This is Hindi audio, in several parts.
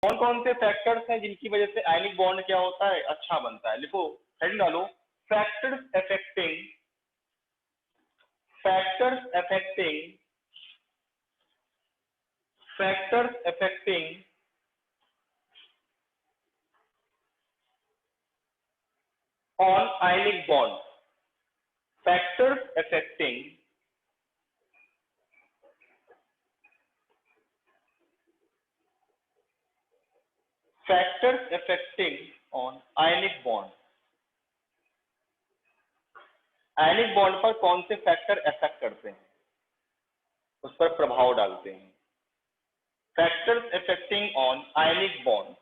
कौन कौन से फैक्टर्स हैं जिनकी वजह से आयनिक बॉन्ड क्या होता है, अच्छा बनता है? लिखो, हेडिंग डालो, factors affecting on ionic bond. Factors affecting on ionic bond. Ionic bond पर कौन से फैक्टर इफेक्ट करते हैं, उस पर प्रभाव डालते हैं? Factors affecting on ionic bond.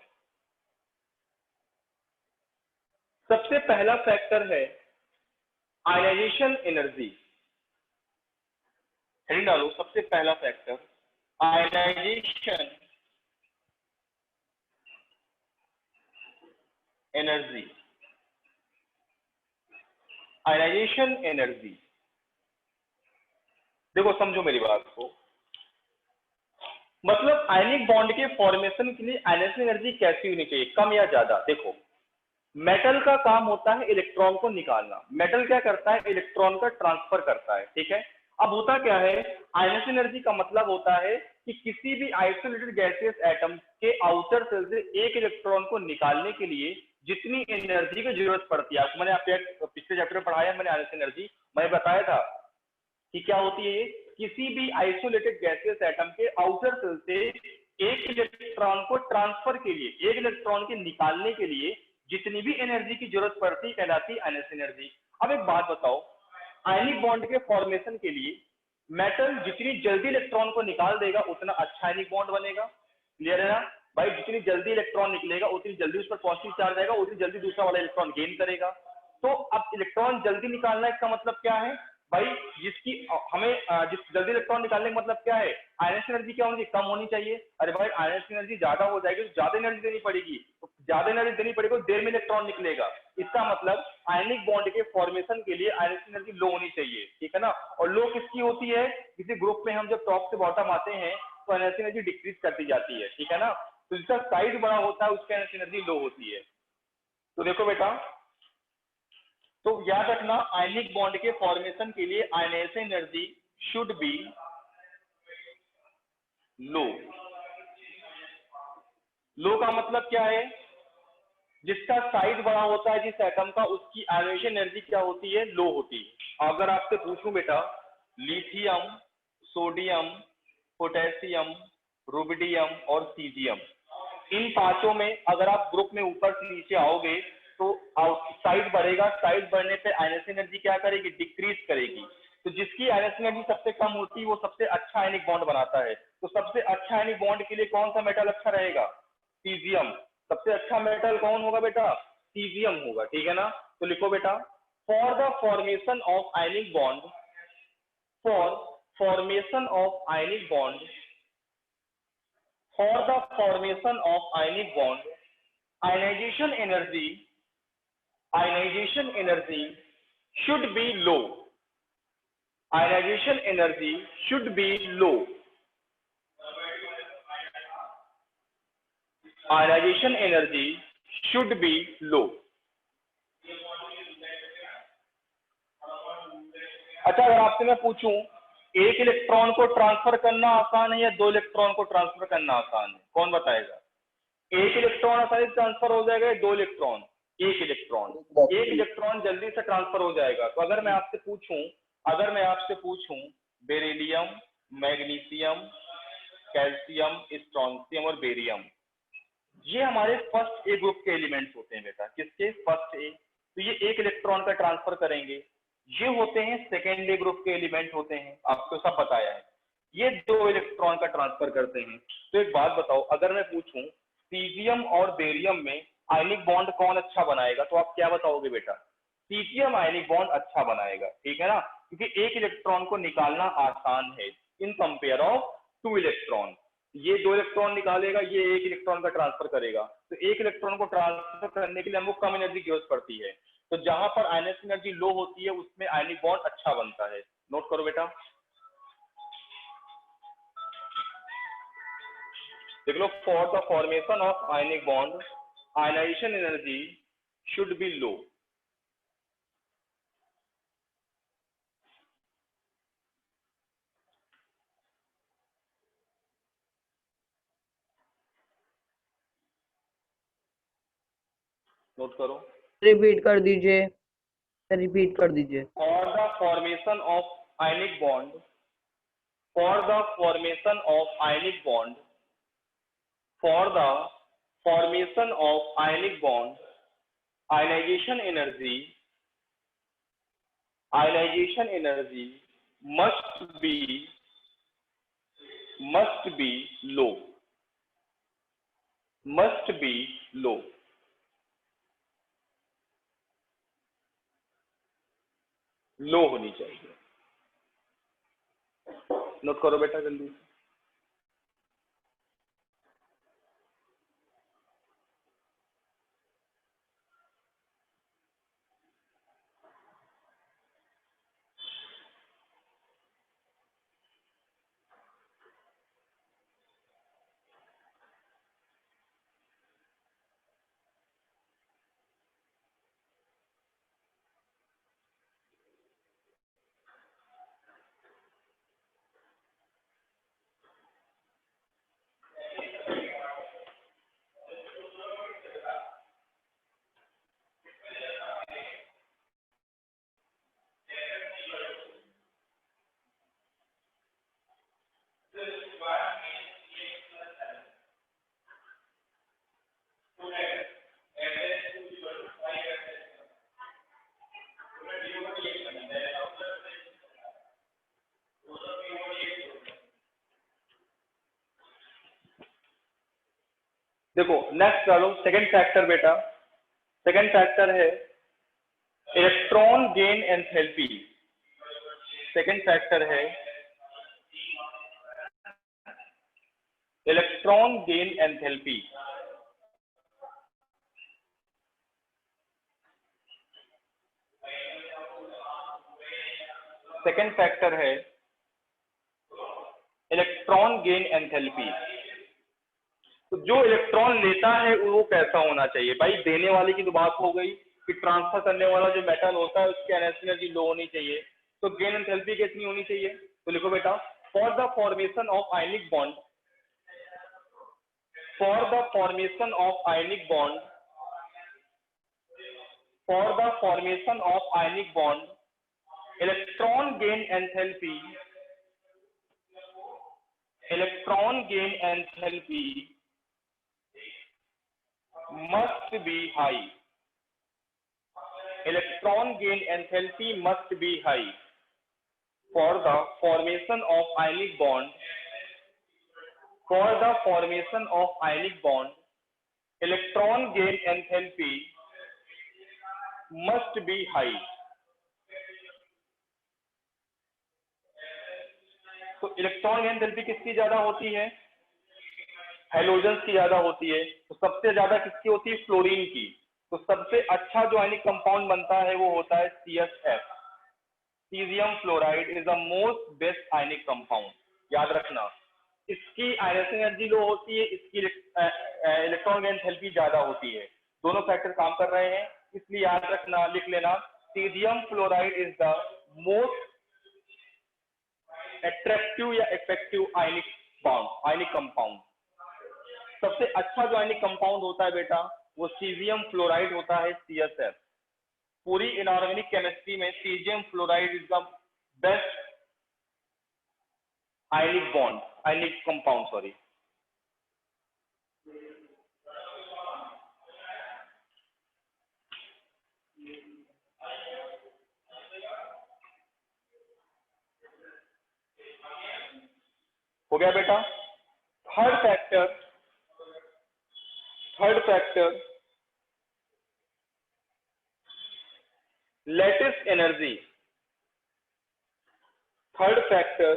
सबसे पहला फैक्टर है आयनाइजेशन एनर्जी। हेडिंग डालो, सबसे पहला factor ionisation energy. Ionisation energy, देखो समझो मेरी बात को, मतलब आयनिक बॉन्ड के फॉर्मेशन के लिए आयनाइजेशन एनर्जी कैसी होनी चाहिए, कम या ज्यादा? देखो, मेटल का काम होता है इलेक्ट्रॉन को निकालना, मेटल क्या करता है, इलेक्ट्रॉन का ट्रांसफर करता है, ठीक है। अब होता क्या है, आयनाइजेशन एनर्जी का मतलब होता है कि किसी भी आइसोलेटेड गैसियस एटम के आउटर सेल से एक इलेक्ट्रॉन को निकालने के लिए जितनी एनर्जी की जरूरत पड़ती है, आपको मैंने आपके पिछले चैप्टर में पढ़ाया, मैंने आयनाइजेशन एनर्जी मैंने बताया था कि क्या होती है, किसी भी आइसोलेटेड गैसियस एटम के आउटर सेल से एक इलेक्ट्रॉन को ट्रांसफर के लिए, एक इलेक्ट्रॉन के निकालने के लिए जितनी भी एनर्जी की जरूरत पड़ती कहलाती है आयनाइजेशन एनर्जी। अब एक बात बताओ, आयनिक बॉन्ड के फॉर्मेशन के लिए मेटल जितनी जल्दी इलेक्ट्रॉन को निकाल देगा उतना अच्छा आयनिक बॉन्ड बनेगा, क्लियर है ना भाई? जितनी जल्दी इलेक्ट्रॉन निकलेगा उतनी जल्दी उस पर पॉजिटिव चार्ज आएगा, उतनी जल्दी दूसरा वाला इलेक्ट्रॉन गेन करेगा। तो अब इलेक्ट्रॉन जल्दी निकालना इसका मतलब क्या है भाई, जिसकी हमें जिस जल्दी इलेक्ट्रॉन निकालने का मतलब क्या है, आयनाइजेशन एनर्जी क्या होनी चाहिए, कम होनी चाहिए। अरे भाई आयनाइजेशन एनर्जी ज्यादा हो जाएगी तो ज्यादा एनर्जी देनी पड़ेगी, तो ज्यादा एनर्जी देनी पड़ेगी तो देर में इलेक्ट्रॉन निकलेगा। इसका मतलब आयनिक बॉन्ड के फॉर्मेशन के लिए आयनाइजेशन एनर्जी लो होनी चाहिए, ठीक है ना। और लो किसकी होती है, किसी ग्रुप में हम जब टॉप से बॉटम आते हैं तो आयनाइजेशन एनर्जी डिक्रीज करती जाती है, ठीक है ना। तो जिसका साइज बड़ा होता है उसकी आयनाइजेशन एनर्जी लो होती है। तो देखो बेटा, तो याद रखना, आयनिक बॉन्ड के फॉर्मेशन के लिए आयनाइजेशन एनर्जी शुड बी लो। लो का मतलब क्या है, जिसका साइज बड़ा होता है जिस एटम का, उसकी आयनाइजेशन एनर्जी क्या होती है, लो होती है। अगर आपसे पूछूं बेटा, लिथियम, सोडियम, पोटेशियम, रुबिडियम और सीजियम, इन पांचों में अगर आप ग्रुप में ऊपर से नीचे आओगे तो साइज बढ़ेगा, साइज बढ़ने पे आयनाइजेशन एनर्जी क्या करेगी, डिक्रीज करेगी। तो जिसकी आयनाइजेशन एनर्जी सबसे कम होती है वो सबसे अच्छा आयनिक बॉन्ड बनाता है। तो सबसे अच्छा आयनिक बॉन्ड के लिए कौन सा मेटल अच्छा रहेगा, सीजियम। सबसे अच्छा मेटल कौन होगा बेटा, सीजियम होगा, ठीक है ना। तो लिखो बेटा, for the formation of ionic bond, for formation of ionic bond, for the formation of ionic bond, ionization energy should be low. Ionization energy should be low. Ionization energy should be low. अच्छा, अगर आपसे मैं पूछूं एक इलेक्ट्रॉन को ट्रांसफर करना आसान है या दो इलेक्ट्रॉन को ट्रांसफर करना आसान है, कौन बताएगा? एक इलेक्ट्रॉन आसानी से ट्रांसफर हो जाएगा, दो इलेक्ट्रॉन? एक इलेक्ट्रॉन जल्दी से ट्रांसफर हो जाएगा। तो अगर मैं आपसे पूछूं बेरिलियम, मैग्नीशियम, कैल्शियम, स्ट्रोंशियम और बेरियम, ये हमारे फर्स्ट ए ग्रुप के एलिमेंट्स होते हैं बेटा, किसके, फर्स्ट ए। तो ये एक इलेक्ट्रॉन का ट्रांसफर करेंगे। ये होते हैं सेकेंड ए ग्रुप के एलिमेंट होते हैं, आपको सब बताया है, ये दो इलेक्ट्रॉन का ट्रांसफर करते हैं। तो एक बात बताओ, अगर मैं पूछूं सीजियम और बेरियम में आयनिक बॉन्ड कौन अच्छा बनाएगा, तो आप क्या बताओगे बेटा? सीजियम आयनिक बॉन्ड अच्छा बनाएगा, ठीक है ना, क्योंकि एक इलेक्ट्रॉन को निकालना आसान है in compare of two electron. ये दो इलेक्ट्रॉन निकालेगा, ये एक इलेक्ट्रॉन का ट्रांसफर करेगा। तो एक इलेक्ट्रॉन को ट्रांसफर करने के लिए हमको कम एनर्जी की जरूरत पड़ती है। तो जहां पर आयनाइजेशन एनर्जी लो होती है उसमें आयनिक बॉन्ड अच्छा बनता है। नोट करो बेटा, देख लो, for the formation of ionic bond ionisation energy should be low. Note करो, रिपीट कर दीजिए, रिपीट कर दीजिए। For the formation of ionic bond, for the formation of ionic bond, for the formation of ionic bond ionization energy must be low, must be low। Low होनी चाहिए। नोट करो बेटा जल्दी से। देखो नेक्स्ट डालो, सेकंड फैक्टर बेटा। सेकंड फैक्टर है electron gain enthalpy. Second factor है electron gain enthalpy. Second factor है इलेक्ट्रॉन गेन एंथैल्पी। तो जो इलेक्ट्रॉन लेता है वो कैसा होना चाहिए भाई? देने वाले की तो बात हो गई कि ट्रांसफर करने वाला जो मेटल होता है उसकी एनर्जी लो होनी चाहिए। तो गेन एंथैल्पी कितनी होनी चाहिए? तो लिखो बेटा, for the formation of ionic bond, for the formation of ionic bond, for the formation of ionic bond electron gain enthalpy, electron gain enthalpy must be high, electron gain enthalpy must be high for the formation of ionic bond, for the formation of ionic bond electron gain enthalpy must be high। तो इलेक्ट्रॉन गेन एंथैल्पी किसकी ज्यादा होती है? हैलोजेंस की ज्यादा होती है। तो सबसे ज्यादा किसकी होती है? फ्लोरीन की। तो सबसे अच्छा जो आयनिक कंपाउंड बनता है वो होता है CsF, caesium fluoride is the most best ionic compound. याद रखना, इसकी आयनिक एनर्जी लो होती है, इसकी इलेक्ट्रॉन गेन एंथैल्पी ज्यादा होती है। दोनों फैक्टर काम कर रहे हैं, इसलिए याद रखना, लिख लेना, caesium fluoride is the most attractive या effective ionic bond, ionic compound. सबसे अच्छा जो आयनिक कंपाउंड होता है बेटा वो सीजियम फ्लोराइड होता है, CsF। पूरी इनऑर्गेनिक केमिस्ट्री में caesium fluoride is the best ionic bond, ionic compound, sorry. हो गया बेटा। Third factor lattice energy. Third factor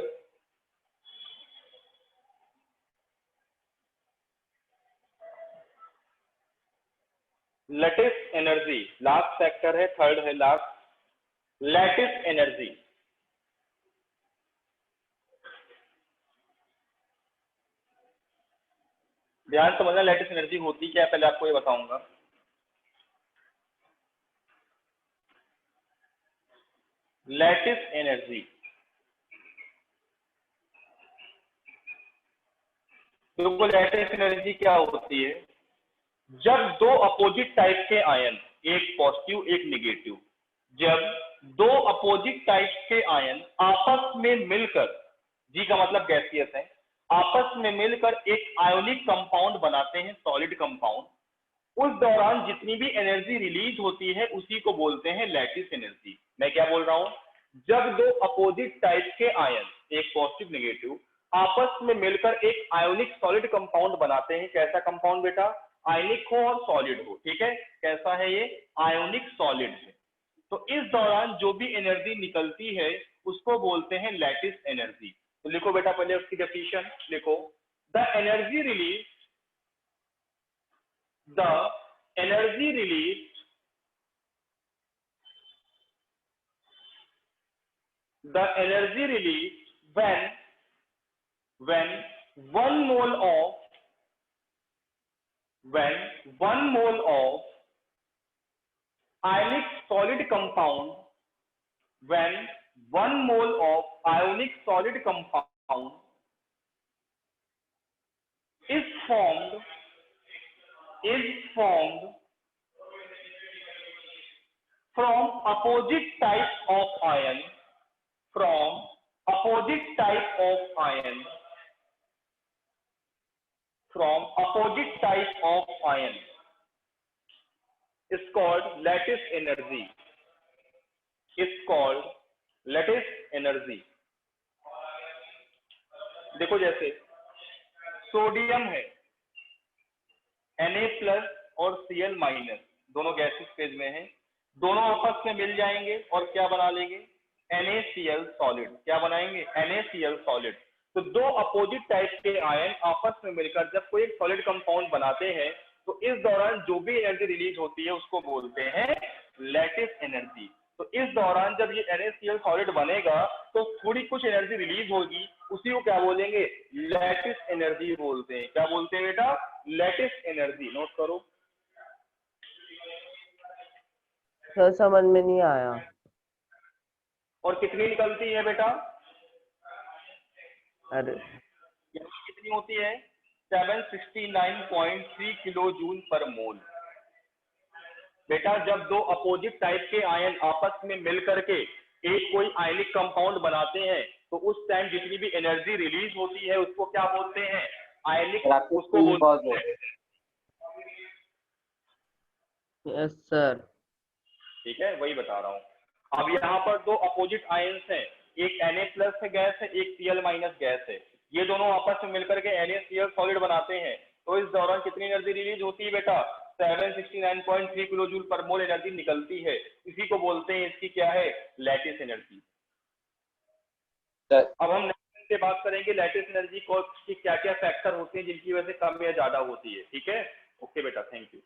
lattice energy. Last factor है, थर्ड है लास्ट, लैटिस एनर्जी। ध्यान समझना, लैटिस एनर्जी होती क्या है पहले आपको ये बताऊंगा। लैटिस एनर्जी, देखो लैटिस एनर्जी क्या होती है, जब दो अपोजिट टाइप के आयन, एक पॉजिटिव एक नेगेटिव, जब दो अपोजिट टाइप के आयन आपस में मिलकर, जी का मतलब गैसियस है, आपस में मिलकर एक आयोनिक कंपाउंड बनाते हैं, सॉलिड कंपाउंड, उस दौरान जितनी भी एनर्जी रिलीज होती है उसी को बोलते हैं लैटिस एनर्जी। मैं क्या बोल रहा हूं, जब दो अपोजिट टाइप के आयन, एक पॉजिटिव नेगेटिव, आपस में मिलकर एक आयोनिक सॉलिड कंपाउंड बनाते हैं, कैसा कंपाउंड बेटा, आयनिक हो और सॉलिड हो, ठीक है, कैसा है ये, आयोनिक सॉलिड है। तो इस दौरान जो भी एनर्जी निकलती है उसको बोलते हैं लैटिस एनर्जी। तो लिखो बेटा पहले उसकी डेफिनेशन लिखो, the energy release, the energy released, the energy released when one mole of, when 1 mole of ionic solid compound, when 1 mole of ionic solid compound is formed from opposite type of ion, from opposite type of ion, from opposite type of ion is called lattice energy, is called lattice energy। देखो जैसे सोडियम है, Na+ और Cl- दोनों गैसियस फेज में हैं, दोनों आपस में मिल जाएंगे और क्या बना लेंगे, NaCl सॉलिड, क्या बनाएंगे, NaCl सॉलिड। तो दो अपोजिट टाइप के आयन आपस में मिलकर जब कोई एक सॉलिड कंपाउंड बनाते हैं तो इस दौरान जो भी एनर्जी रिलीज होती है उसको बोलते हैं लैटिस एनर्जी। तो इस दौरान जब ये NaCl सॉलिड बनेगा तो थोड़ी कुछ एनर्जी रिलीज होगी, उसी को क्या बोलेंगे, लैटिस एनर्जी बोलते हैं। क्या बोलते हैं बेटा, लैटिस एनर्जी। नोट करो। सर समझ में नहीं आया। और कितनी निकलती है बेटा, अरे कितनी होती है, 769.3 किलो जूल पर मोल। बेटा जब दो अपोजिट टाइप के आयन आपस में मिल करके एक कोई आयनिक कंपाउंड बनाते हैं तो उस टाइम जितनी भी एनर्जी रिलीज होती है उसको क्या बोलते हैं, आयनिक, उसको बोलते हैं। Yes sir. ठीक है, वही बता रहा हूं। अब यहाँ पर दो अपोजिट आयंस हैं, एक Na+ है गैस है, एक Cl- गैस है, ये दोनों आपस में मिलकर के NaCl सॉलिड बनाते हैं। तो इस दौरान कितनी एनर्जी रिलीज होती है बेटा, 769.3 किलो जूल पर मोल एनर्जी निकलती है, इसी को बोलते हैं, इसकी क्या है, लैटिस एनर्जी। अब हम नेक्स्ट से बात करेंगे लैटिस एनर्जी को, क्या क्या फैक्टर होते हैं जिनकी वजह से कम या ज्यादा होती है। ठीक है, ओके बेटा, थैंक यू।